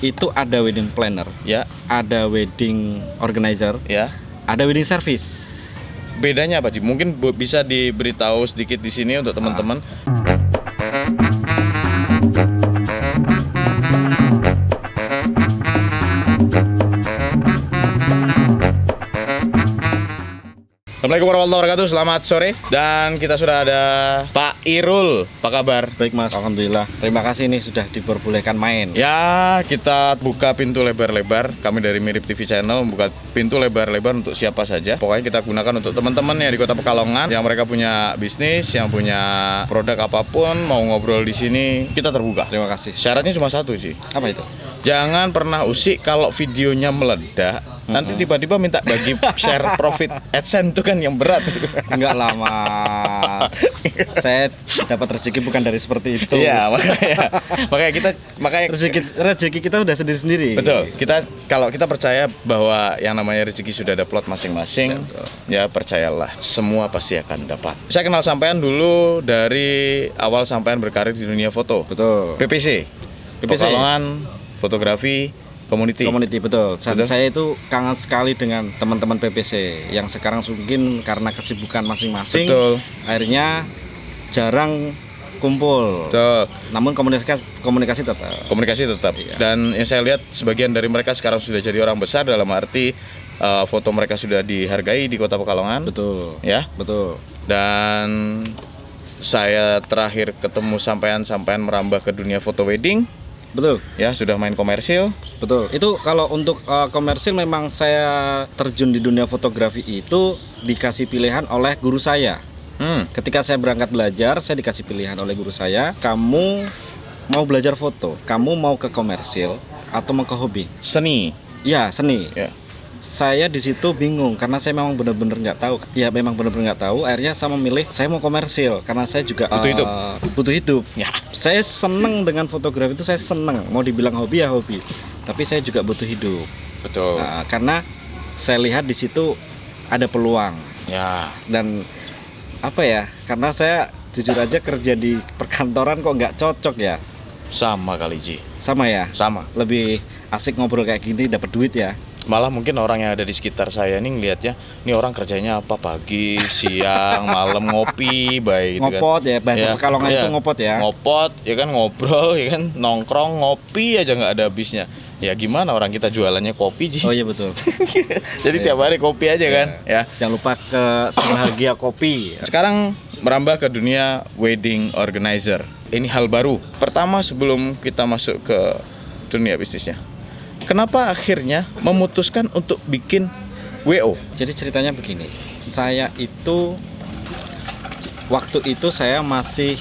itu ada wedding planner, Ya. ada wedding organizer, Ya. ada wedding service. Bedanya apa, Ci? Mungkin bisa diberitahu sedikit di sini untuk teman-teman. Assalamualaikum warahmatullahi wabarakatuh. Selamat sore. Dan kita sudah ada Pak Irul. Apa kabar? Baik Mas, alhamdulillah. Terima kasih nih sudah diperbolehkan main. Ya, kita buka pintu lebar-lebar. Kami dari Mirip TV Channel membuka pintu lebar-lebar untuk siapa saja. Pokoknya kita gunakan untuk teman-teman yang di Kota Pekalongan, yang mereka punya bisnis, yang punya produk apapun, mau ngobrol di sini, kita terbuka. Terima kasih. Syaratnya cuma satu, Ci. Apa itu? Jangan pernah usik kalau videonya meledak. Nanti tiba-tiba minta bagi share profit AdSense, itu kan yang berat. Enggak lah Mas. Saya dapat rezeki bukan dari seperti itu. Iya, makanya Rezeki kita udah sendiri-sendiri. betul. Kalau kita percaya bahwa yang namanya rezeki sudah ada plot masing-masing, ya percayalah, semua pasti akan dapat. Saya kenal sampean dulu dari awal sampean berkarir di dunia foto. Betul. PPC. Pekalongan Fotografi Community. Betul. Betul. Saya itu kangen sekali dengan teman-teman PPC yang sekarang mungkin karena kesibukan masing-masing. Betul. Akhirnya jarang kumpul. Betul. Namun komunikasi tetap. Komunikasi tetap. Iya. Dan yang saya lihat sebagian dari mereka sekarang sudah jadi orang besar, dalam arti foto mereka sudah dihargai di Kota Pekalongan. Betul. Ya. Betul. Dan saya terakhir ketemu sampean merambah ke dunia foto wedding. Betul. Ya, sudah main komersil. Betul. Itu kalau untuk komersil memang saya terjun di dunia fotografi itu dikasih pilihan oleh guru saya. Ketika saya berangkat belajar, saya dikasih pilihan oleh guru saya, kamu mau belajar foto, kamu mau ke komersil atau mau ke hobi? Seni. Ya, seni. Ya. Saya di situ bingung karena saya memang benar-benar nggak tahu. Ya, memang benar-benar nggak tahu. Akhirnya saya memilih saya mau komersil karena saya juga Butuh hidup. Butuh hidup. Ya. Saya seneng dengan fotografi itu, saya seneng. Mau dibilang hobi ya hobi. Tapi saya juga butuh hidup. Betul. Nah, karena saya lihat di situ ada peluang. Ya. Dan apa ya? Karena saya jujur aja kerja di perkantoran kok nggak cocok ya. Sama kali, Ji. Sama ya. Sama. Lebih asik ngobrol kayak gini, dapat duit ya. Malah mungkin orang yang ada di sekitar saya nih ngelihatnya, ini orang kerjanya apa, pagi, siang, malam, ngopi, baik gitu Ngopot kan. ya, bahasa Pekalongan itu ngopot ya. Ngopot, ya kan, ngobrol, ya kan, nongkrong, ngopi aja nggak ada habisnya. Ya gimana orang kita jualannya kopi, Ji. Oh iya betul. Jadi tiap hari kopi aja kan, ya. Jangan lupa ke Sebahagia Kopi. Sekarang merambah ke dunia wedding organizer. Ini hal baru. Pertama sebelum kita masuk ke dunia bisnisnya, kenapa akhirnya memutuskan untuk bikin WO? Jadi ceritanya begini, saya itu waktu itu saya masih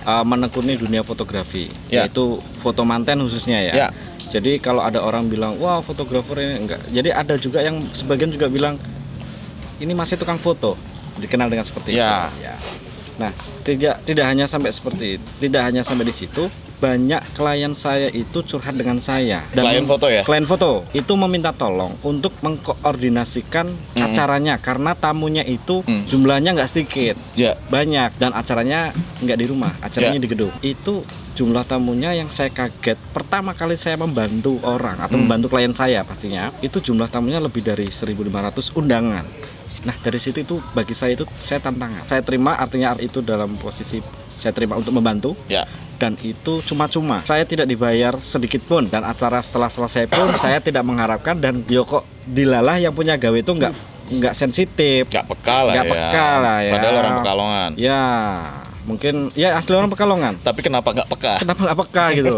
menekuni dunia fotografi, Ya. yaitu foto manten khususnya ya. Ya. Jadi kalau ada orang bilang, wah fotografer ini enggak. Jadi ada juga yang sebagian juga bilang, ini masih tukang foto, dikenal dengan seperti Ya. itu. Ya. Nah, tidak hanya sampai seperti itu, tidak hanya sampai di situ. Banyak klien saya itu curhat dengan saya. Klien foto ya? Klien foto itu meminta tolong untuk mengkoordinasikan acaranya karena tamunya itu jumlahnya nggak sedikit, Ya. banyak, dan acaranya nggak di rumah, acaranya di gedung. Itu jumlah tamunya yang saya kaget. Pertama kali saya membantu orang atau membantu klien saya pastinya, itu jumlah tamunya lebih dari 1.500 undangan. Nah dari situ itu bagi saya itu saya tantangan. Saya terima, artinya itu dalam posisi saya terima untuk membantu. Ya. Dan itu cuma-cuma. Saya tidak dibayar sedikit pun. Dan acara setelah selesai pun saya tidak mengharapkan. Dan kok dilalah yang punya gawe itu nggak sensitif, Nggak peka lah nggak ya. peka lah ya. Padahal orang Pekalongan. Ya mungkin ya asli orang Pekalongan. Tapi kenapa nggak peka? Kenapa nggak peka gitu?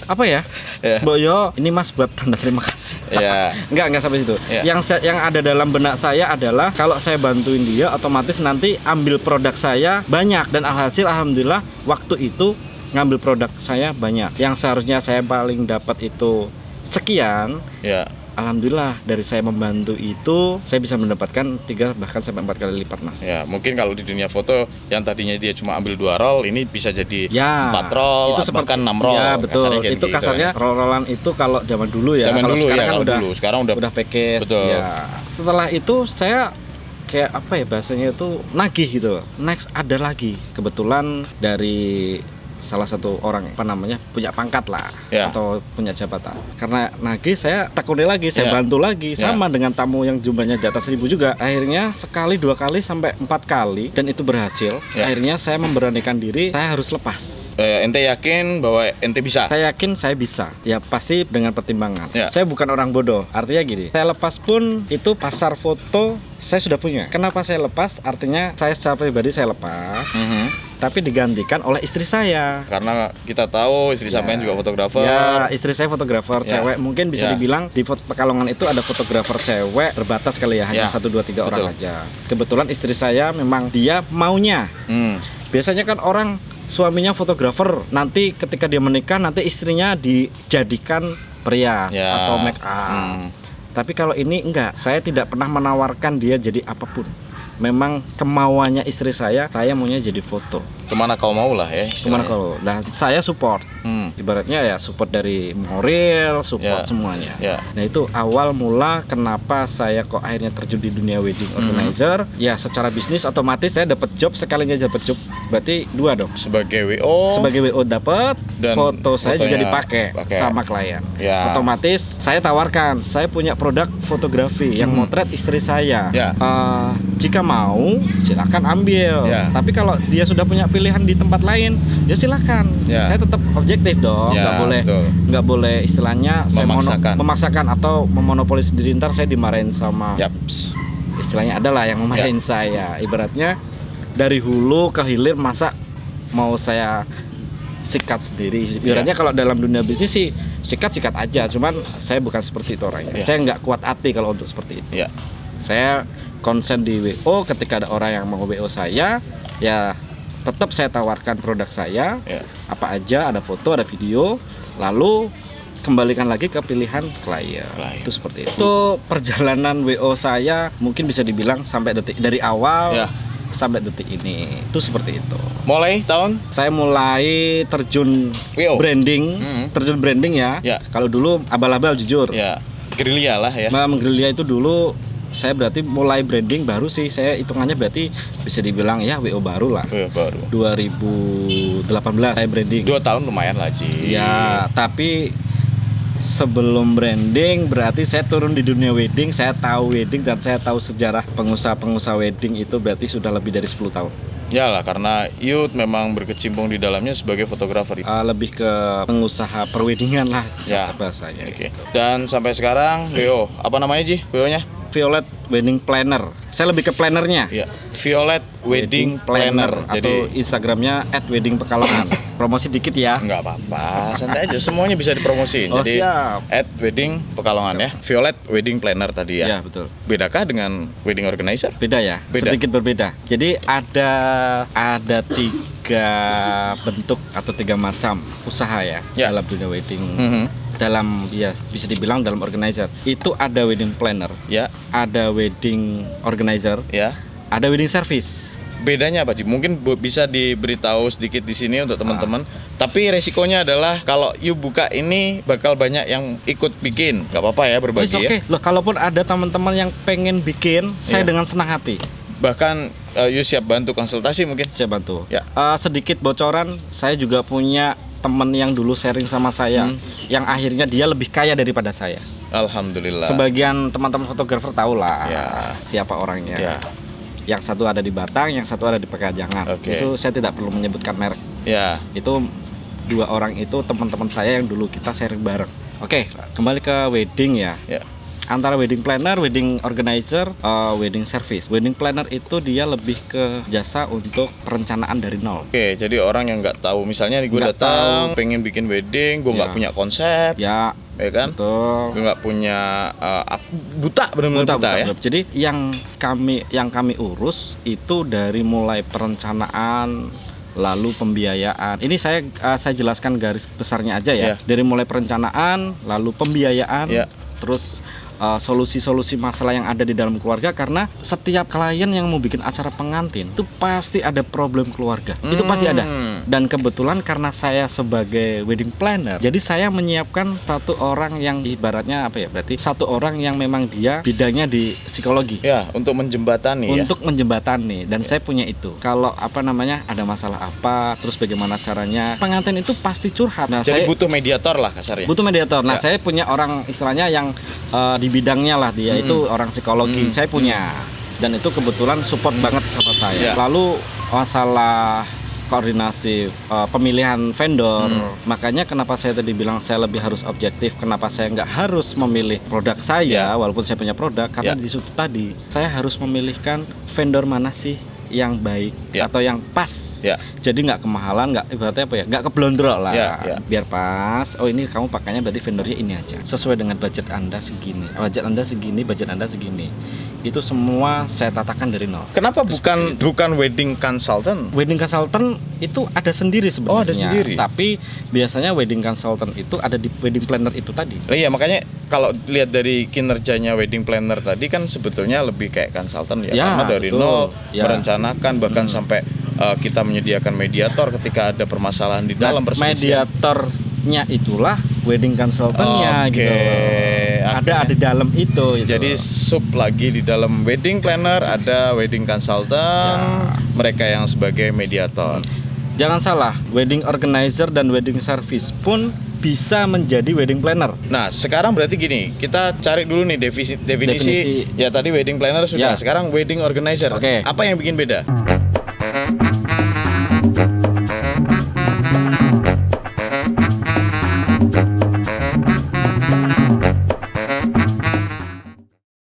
Apa ya? Ya. Mbok Yo, ini Mas buat tanda terima kasih. Ya. Enggak sampai situ. Ya. Yang ada dalam benak saya adalah kalau saya bantuin dia, otomatis nanti ambil produk saya banyak, dan alhasil alhamdulillah waktu itu ngambil produk saya banyak. Yang seharusnya saya paling dapat itu sekian. Ya. Alhamdulillah dari saya membantu itu saya bisa mendapatkan 3 bahkan sampai 4 kali lipat, Mas. Ya, mungkin kalau di dunia foto yang tadinya dia cuma ambil 2 roll, ini bisa jadi 4 roll, itu seperti, bahkan 6 roll. Ya betul. Kasarnya Itu gitu, kasarnya roll-rollan itu kalau zaman dulu ya. Zaman Kalau dulu sekarang ya, kan kalau dulu. Sekarang udah package. Betul. Ya. Setelah itu saya kayak apa ya bahasanya itu nagih gitu. Next ada lagi. Kebetulan dari salah satu orang punya pangkat lah Ya. atau punya jabatan. Karena nagih saya tekuni lagi, saya Ya. bantu lagi Ya. sama dengan tamu yang jumlahnya di atas 1000 juga. Akhirnya sekali, 2 kali sampai 4 kali dan itu berhasil. Ya. Akhirnya saya memberanikan diri, saya harus lepas. Ente yakin bahwa ente bisa? Saya yakin saya bisa. Ya pasti dengan pertimbangan. Ya. Saya bukan orang bodoh. Artinya gini, saya lepas pun itu pasar foto saya sudah punya. Kenapa saya lepas? Artinya saya secara pribadi saya lepas. Tapi digantikan oleh istri saya. Karena kita tahu istri sampean juga fotografer. Ya, istri saya fotografer Ya. cewek. Mungkin bisa Ya. dibilang di Pekalongan itu ada fotografer cewek terbatas kali ya, hanya Ya. 1, 2, 3 orang Betul. aja. Kebetulan istri saya memang dia maunya. Biasanya kan orang suaminya fotografer, nanti ketika dia menikah nanti istrinya dijadikan perias Ya. atau make up. Tapi kalau ini enggak, saya tidak pernah menawarkan dia jadi apapun. Memang kemauannya istri saya maunya jadi foto. Kemana kau mau lah ya Kemana istilahnya. kalau? Nah, saya support. Ibaratnya ya support dari moral, support Ya. semuanya. Ya. Nah itu awal mula kenapa saya kok akhirnya terjun di dunia wedding organizer. Ya secara bisnis otomatis saya dapat job, sekalinya dapat job berarti 2 dong. Sebagai WO. Sebagai WO dapat, Dan foto saya juga fotonya dipakai pakai. sama klien. Ya. Otomatis saya tawarkan, saya punya produk fotografi yang motret istri saya. Ya. Jika mau silakan ambil. Ya. Tapi kalau dia sudah punya pilihan di tempat lain, ya silakan. Ya. Saya tetap objektif dong, Ya, betul. nggak boleh istilahnya saya Memaksakan. memaksakan atau memonopoli sendiri, ntar saya dimarahin sama Yaps. istilahnya adalah yang memarahin saya. Ibaratnya dari hulu ke hilir masa mau saya sikat sendiri. Ibaratnya kalau dalam dunia bisnis sih sikat aja. Cuman saya bukan seperti itu orangnya. Ya. Saya nggak kuat hati kalau untuk seperti itu. Ya. Saya konsen di WO, ketika ada orang yang mau WO saya, ya tetap saya tawarkan produk saya. Ya. Apa aja, ada foto, ada video, lalu kembalikan lagi ke pilihan klien. Klien. Itu seperti itu. Itu perjalanan WO saya mungkin bisa dibilang sampai detik dari awal Ya. sampai detik ini. Itu seperti itu. Mulai tahun Saya mulai terjun WO. branding, terjun branding ya. Ya. Kalau dulu abal-abal jujur. Ya. Gerilya lah ya. Menggerilya itu dulu saya berarti mulai branding baru sih, saya hitungannya berarti bisa dibilang ya WO baru lah. Baru. 2018 saya branding. 2 tahun lumayan lah Ji. Ya, tapi sebelum branding berarti saya turun di dunia wedding, saya tahu wedding dan saya tahu sejarah pengusaha-pengusaha wedding itu berarti sudah lebih dari 10 tahun. Yalah, karena Yud memang berkecimpung di dalamnya sebagai fotografer. Lebih ke pengusaha perweddingan lah Ya. bahasanya. Oke. Dan sampai sekarang WO, apa namanya Ji? WO-nya? Violet Wedding Planner. Saya lebih ke plannernya. Iya. Violet Wedding Planner. Atau Jadi Instagramnya @weddingpekalongan. Promosi dikit ya. nggak apa-apa, santai aja. Semuanya bisa dipromosiin. Oh, Jadi siap. @wedding Pekalongan ya. Violet Wedding Planner tadi ya. Ya betul. Bedakah dengan wedding organizer? Beda ya, Beda. sedikit berbeda. Jadi ada 3 bentuk atau 3 macam usaha ya, Ya. dalam dunia wedding. Mhm. Dalam ya bisa dibilang dalam organizer itu ada wedding planner, Ya, ada wedding organizer, ya. ada wedding service. Bedanya apa Ji? Mungkin bisa diberitahu sedikit di sini untuk teman-teman. Tapi resikonya adalah kalau you buka ini bakal banyak yang ikut bikin. Nggak apa-apa ya berbagi Oke, ya. loh kalaupun ada teman-teman yang pengen bikin, saya Iya. dengan senang hati Bahkan you siap bantu konsultasi mungkin. saya bantu. Ya. Sedikit bocoran, saya juga punya teman yang dulu sharing sama saya, yang akhirnya dia lebih kaya daripada saya. Alhamdulillah. Sebagian teman-teman fotografer tahu lah Ya. siapa orangnya. Ya. Yang satu ada di Batang, yang satu ada di Pekajangan. Oke. Itu saya tidak perlu menyebutkan merek. Ya. Itu 2 orang itu teman-teman saya yang dulu kita sharing bareng. Oke, kembali ke wedding ya. Ya. Antara wedding planner, wedding organizer, wedding service. Wedding planner itu dia lebih ke jasa untuk perencanaan dari nol. Oke, jadi orang yang nggak tahu, misalnya gue Nggak datang pengen bikin wedding, gue nggak Ya. punya konsep, Ya, ya kan? betul. Gue nggak punya buta, benar-benar buta, ya. Jadi yang kami urus itu dari mulai perencanaan lalu pembiayaan. Ini saya jelaskan garis besarnya aja ya. Ya. Dari mulai perencanaan, lalu pembiayaan, Ya. terus solusi-solusi masalah yang ada di dalam keluarga, karena setiap klien yang mau bikin acara pengantin itu pasti ada problem keluarga. Itu pasti ada. Dan kebetulan karena saya sebagai wedding planner, jadi saya menyiapkan satu orang yang ibaratnya apa ya? Berarti satu orang yang memang dia bidangnya di psikologi. Ya, untuk menjembatani ya. Untuk menjembatani, dan saya punya itu. Kalau apa namanya ada masalah apa, terus bagaimana caranya, pengantin itu pasti curhat. Nah, Jadi saya butuh mediator lah kasarnya. butuh mediator. Nah, Ya. saya punya orang istilahnya yang di bidangnya lah, dia itu orang psikologi. Saya punya, dan itu kebetulan support banget sama saya. Ya. Lalu masalah koordinasi pemilihan vendor, makanya kenapa saya tadi bilang saya lebih harus objektif, kenapa saya nggak harus memilih produk saya walaupun saya punya produk, karena di situ tadi saya harus memilihkan vendor mana sih yang baik atau yang pas. Jadi nggak kemahalan, nggak ibaratnya apa ya, nggak keblondrok lah. Biar pas. Oh, ini kamu pakainya berarti vendornya ini aja, sesuai dengan budget Anda segini, budget Anda segini. Itu semua saya tatakan dari nol. Kenapa bukan wedding consultant? Wedding consultant itu ada sendiri sebenarnya. Oh, ada sendiri. Tapi biasanya wedding consultant itu ada di wedding planner itu tadi. Iya, makanya kalau lihat dari kinerjanya wedding planner tadi kan sebetulnya lebih kayak consultant ya, karena dari nol merencanakan bahkan sampai kita menyediakan mediator ketika ada permasalahan di dalam perselisihan. Mediatornya itulah wedding consultantnya gitu. Ada di dalam itu. Jadi sub lagi di dalam wedding planner ada wedding consultant, mereka yang sebagai mediator. Jangan salah, wedding organizer dan wedding service pun bisa menjadi wedding planner. Nah, sekarang berarti gini, kita cari dulu nih definisi. Ya tadi wedding planner sudah, sekarang wedding organizer. Apa yang bikin beda?